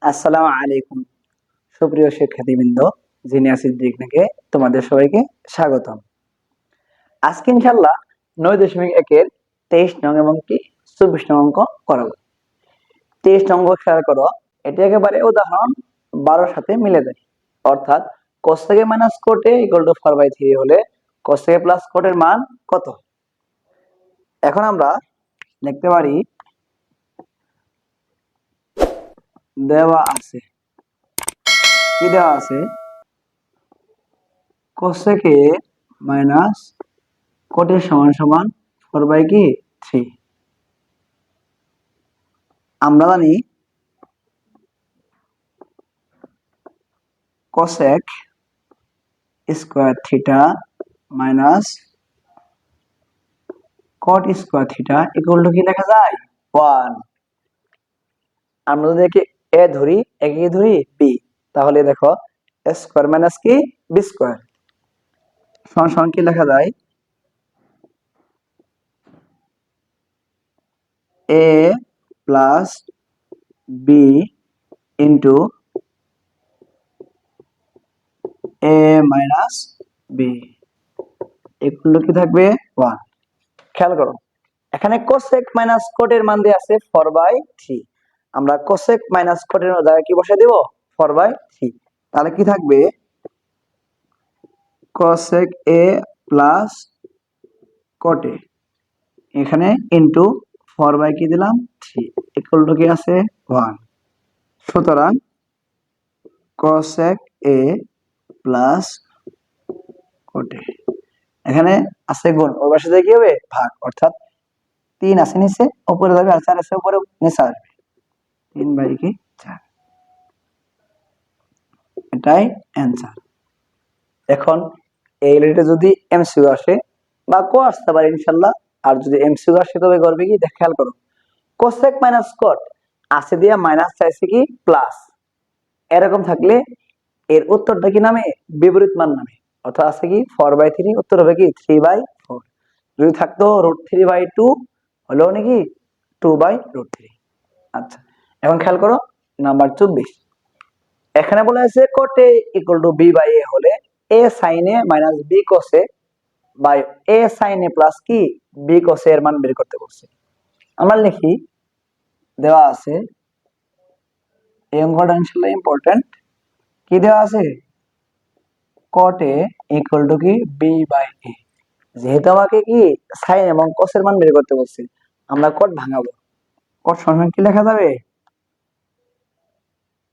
আসসালামু আলাইকুম সুপ্রিয় শিক্ষার্থীবৃন্দ, জিনিয়াস সিদ্দিককে তোমাদের সবাইকে স্বাগতম। আজকে ইনশাআল্লাহ 9.1 এর 23 নং এবং কি 24 নং অঙ্ক করাবো। 23 নং অঙ্ক খেয়াল করো, এটি একেবারে উদাহরণ 12 সাথে মিলে যায়। অর্থাৎ cos থেকে মাইনাস cot a = 4/3 হলে cos থেকে প্লাস cot এর মান কত? এখন আমরা লিখতে পারি, দেওয়া আছে, কি দেওয়া আছে, cosec a minus cot a সমান সমান 4/3। আমরা জানি cosec square theta minus cot square theta equal to কি লেখা যায়? 1। আমরা যদি একে a ধরি, একে কি ধরি? b, তাহলে দেখো a স্কয়ার মাইনাস কি b স্কয়ার সমান সমান কি লেখা যায়? a plus b into a minus b equal to কি থাকবে? 1। খেয়াল করো, এখানে cosec মাইনাস cot এর মান দেয়া আছে 4/3। আমরা cosec মাইনাস cot এর জায়গায় কি বসাই দেব? 4/3। তাহলে কি থাকবে? cosec a plus cot a এখানে ইনটু 4 কি দিলাম? 3 ইকুয়াল টু কি আছে? 1। সুতরাং cosec a plus cot a এখানে আছে গুণ, ওই পাশে কি হবে? ভাগ। অর্থাৎ 3 আছে নিচে, উপরে যাবে, আর 4 আছে উপরে, নিচে আসবে। 3/4 এটাই অ্যান্সার। এখন এই রিলেটে যদি এমসিকিউ আসে বা কো আসতে পারে ইনশাআল্লাহ, আর যদি এমসিকিউ আসে তবে করবে কি, খেয়াল করো, cosec মাইনাস cot আছে দিয়া মাইনাস চাইছে কি প্লাস, এরকম থাকলে এর উত্তরটা কি নামে? বিপরীত মান নামে। অর্থাৎ আছে কি 4/3, উত্তর হবে কি 3/4। যদি থাকতো √3/2 হলেও নাকি 2/√3। আচ্ছা, এখন খেয়াল করো নাম্বার 24। এখানে বলা আছে cot a = b/a হলে a sin a minus b cos a by a sin a plus কি b cos a এর মান বের করতে বলছে। আমরা লিখি, দেওয়া আছে, এই অঙ্কটা ইনশাআল্লাহ ইম্পর্টেন্ট। কি দেওয়া আছে? cot a = কি b/a। যেহেতু আমাকে কি sin এবং cos এর মান বের করতে বলছে, আমরা cot ভাঙাবো। cot সমান কি লেখা যাবে?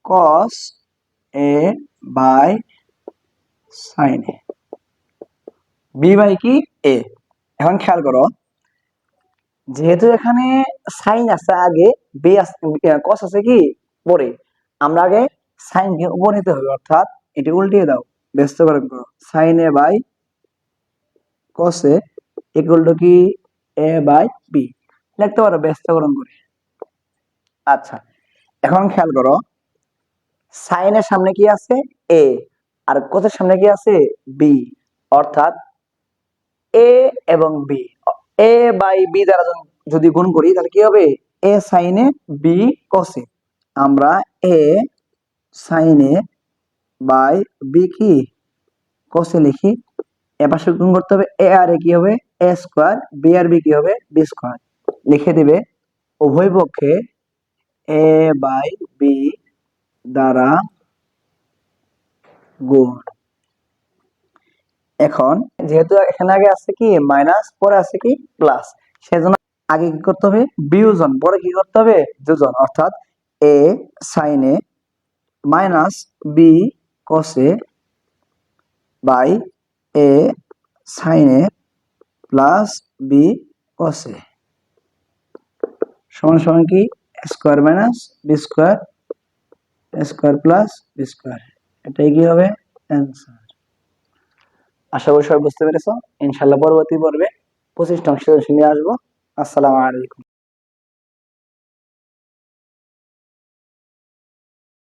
cos a by sin a b/কি a। এখন খেয়াল করো, যেহেতু এখানে সাইন আছে আগে, b আছে, cos আছে কি পরে, আমরা আগে সাইন কে উপর নিতে হবে। অর্থাৎ এটি উল্টিয়ে দাও, ব্যস্তকরণ করো, sin a by cos a equal to কি a বাই b লিখতে পারো ব্যস্তকরণ করে। আচ্ছা, এখন খেয়াল করো, সাইন এর সামনে কি আছে? a, আর cos এর সামনে কি আছে? b। অর্থাৎ a এবং b, a বাই b দ্বারা যদি গুণ করি তাহলে কি হবে? a sin a b cos a। আমরা a sin a by b কি cos a লিখি, এপাশে গুণ করতে হবে, a আর a কি হবে? a স্কয়ার, b আর b কি হবে? b square. লিখে দিবে উভয় পক্ষে a বাই b দ্বারা গুণ। এখন যেহেতু এখানে আগে আছে কি মাইনাস, পরে আছে কি প্লাস, সেজন্য আগে কি করতে হবে? বিয়োজন, পরে কি করতে হবে? যোজন। অর্থাৎ a sin a minus b cos a by a sin a plus b cos a সমান সমান কি square minus B square, square plus B square. এটাই কি হবে? অ্যান্সার। আশা করি সবাই বুঝতে পেরেছো। ইনশাআল্লাহ পরবর্তী পর্বে 25 নং সৃজনশীল নিয়ে আসবো। আসসালামু আলাইকুম।